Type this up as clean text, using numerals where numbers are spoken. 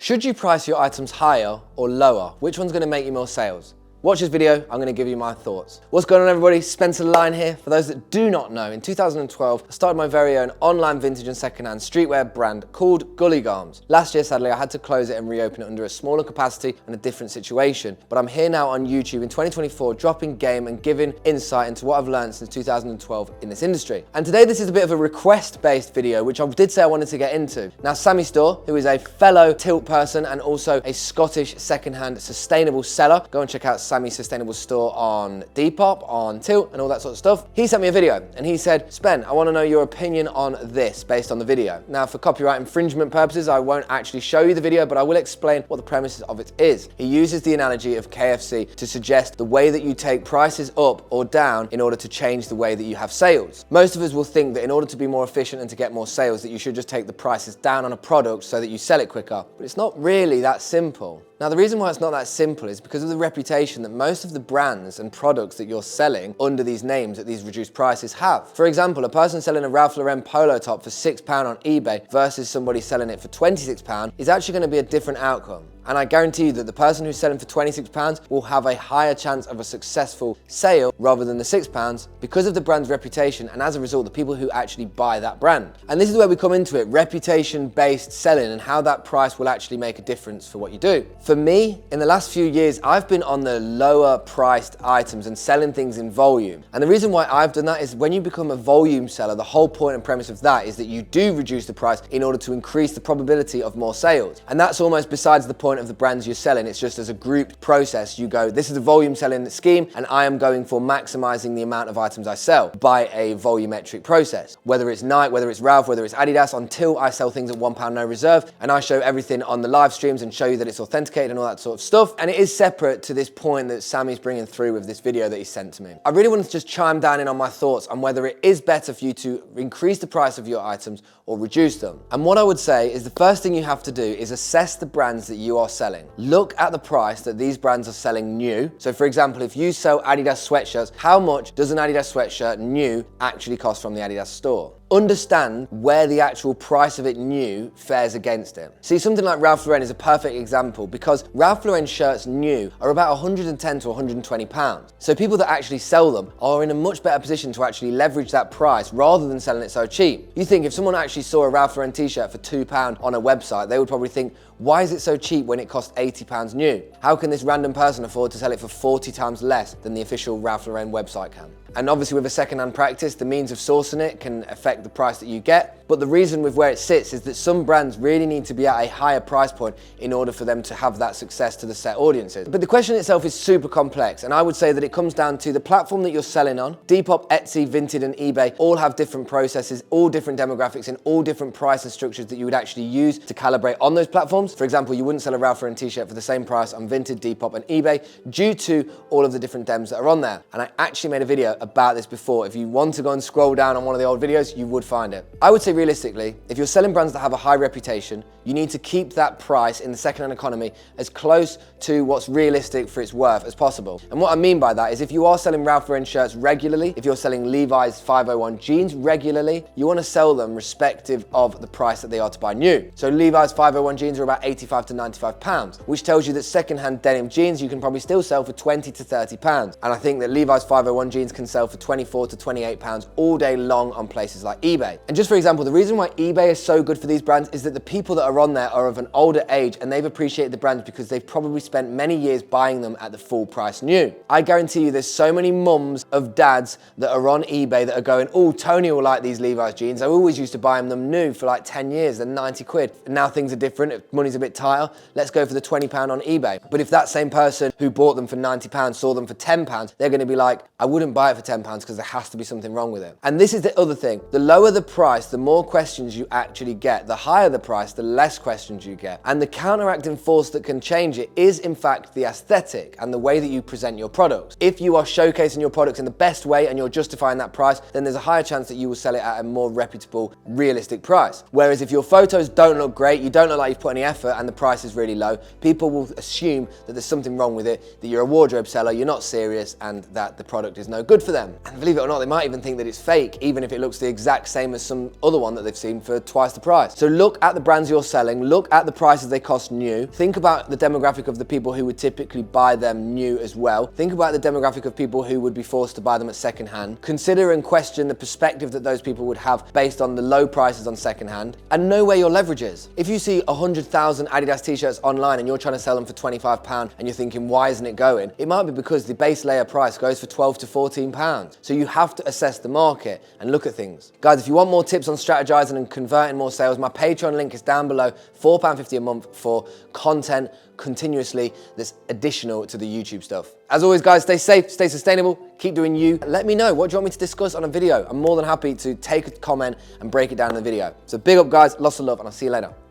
Should you price your items higher or lower? Which one's going to make you more sales? Watch this video, I'm going to give you my thoughts. What's going on, everybody? Spencer Line here. For those that do not know, in 2012, I started my very own online vintage and secondhand streetwear brand called Gully Garms. Last year, sadly, I had to close it and reopen it under a smaller capacity and a different situation. But I'm here now on YouTube in 2024, dropping game and giving insight into what I've learned since 2012 in this industry. And today, this is a bit of a request-based video, which I did say I wanted to get into. Now, Sammy Store, who is a fellow Tilt person and also a Scottish secondhand sustainable seller, go and check out Sammy's sustainable store on Depop, on Tilt, and all that sort of stuff. He sent me a video and he said, Spen, I want to know your opinion on this based on the video. Now, for copyright infringement purposes, I won't actually show you the video, but I will explain what the premises of it is. He uses the analogy of KFC to suggest the way that you take prices up or down in order to change the way that you have sales. Most of us will think that in order to be more efficient and to get more sales, that you should just take the prices down on a product so that you sell it quicker. But it's not really that simple. Now, the reason why it's not that simple is because of the reputation that most of the brands and products that you're selling under these names at these reduced prices have. For example, a person selling a Ralph Lauren polo top for £6 on eBay versus somebody selling it for £26 is actually going to be a different outcome. And I guarantee you that the person who's selling for £26 will have a higher chance of a successful sale rather than the £6 because of the brand's reputation and as a result, the people who actually buy that brand. And this is where we come into it, reputation-based selling and how that price will actually make a difference for what you do. For me, in the last few years, I've been on the lower priced items and selling things in volume. And the reason why I've done that is when you become a volume seller, the whole point and premise of that is that you do reduce the price in order to increase the probability of more sales. And that's almost besides the point of the brands you're selling. It's just as a group process, you go, this is a volume selling scheme and I am going for maximizing the amount of items I sell by a volumetric process. Whether it's Nike, whether it's Ralph, whether it's Adidas, until I sell things at £1 no reserve and I show everything on the live streams and show you that it's authenticated and all that sort of stuff. And it is separate to this point that Sammy's bringing through with this video that he sent to me. I really wanted to just chime down in on my thoughts on whether it is better for you to increase the price of your items or reduce them. And what I would say is the first thing you have to do is assess the brands that you are selling. Look at the price that these brands are selling new. So for example, if you sell Adidas sweatshirts, how much does an Adidas sweatshirt new actually cost from the Adidas store? Understand where the actual price of it new fares against it. See, something like Ralph Lauren is a perfect example because Ralph Lauren shirts new are about 110 to 120 pounds. So people that actually sell them are in a much better position to actually leverage that price rather than selling it so cheap. You think if someone actually saw a Ralph Lauren t-shirt for £2 on a website, they would probably think, why is it so cheap when it costs £80 new? How can this random person afford to sell it for 40 times less than the official Ralph Lauren website can? And obviously with a secondhand practice, the means of sourcing it can affect the price that you get. But the reason with where it sits is that some brands really need to be at a higher price point in order for them to have that success to the set audiences. But the question itself is super complex. And I would say that it comes down to the platform that you're selling on. Depop, Etsy, Vinted, and eBay all have different processes, all different demographics, and all different pricing structures that you would actually use to calibrate on those platforms. For example, you wouldn't sell a Ralph Lauren t-shirt for the same price on Vinted, Depop, and eBay due to all of the different dems that are on there. And I actually made a video about this before. If you want to go and scroll down on one of the old videos, you would find it. I would say realistically, if you're selling brands that have a high reputation, you need to keep that price in the secondhand economy as close to what's realistic for its worth as possible. And what I mean by that is if you are selling Ralph Lauren shirts regularly, if you're selling Levi's 501 jeans regularly, you want to sell them respective of the price that they are to buy new. So Levi's 501 jeans are about 85 to 95 pounds, which tells you that secondhand denim jeans you can probably still sell for 20 to 30 pounds. And I think that Levi's 501 jeans can sell for 24 to 28 pounds all day long on places like eBay. And just for example, the reason why eBay is so good for these brands is that the people that are on there are of an older age and they've appreciated the brands because they've probably spent many years buying them at the full price new. I guarantee you there's so many mums of dads that are on eBay that are going, oh, Tony will like these Levi's jeans. I always used to buy them new for like 10 years, they're 90 quid. And now things are different, money's a bit tighter, let's go for the £20 on eBay. But if that same person who bought them for £90 saw them for £10, they're gonna be like, I wouldn't buy it for £10 because there has to be something wrong with it. And this is the other thing, the lower the price, the more questions you actually get. The higher the price, the less questions you get. And the counteracting force that can change it is in fact the aesthetic and the way that you present your products. If you are showcasing your products in the best way and you're justifying that price, then there's a higher chance that you will sell it at a more reputable, realistic price. Whereas if your photos don't look great, you don't look like you've put any effort and the price is really low, people will assume that there's something wrong with it, that you're a wardrobe seller, you're not serious, and that the product is no good for for them. And believe it or not, they might even think that it's fake, even if it looks the exact same as some other one that they've seen for twice the price. So look at the brands you're selling, look at the prices they cost new, think about the demographic of the people who would typically buy them new as well, think about the demographic of people who would be forced to buy them at secondhand, consider and question the perspective that those people would have based on the low prices on secondhand, and know where your leverage is. If you see 100,000 Adidas t-shirts online and you're trying to sell them for £25 and you're thinking, why isn't it going? It might be because the base layer price goes for £12 to £14. So you have to assess the market and look at things. Guys, if you want more tips on strategizing and converting more sales, my Patreon link is down below, £4.50 a month for content continuously that's additional to the YouTube stuff. As always, guys, stay safe, stay sustainable, keep doing you. Let me know, what do you want me to discuss on a video? I'm more than happy to take a comment and break it down in the video. So big up, guys, lots of love, and I'll see you later.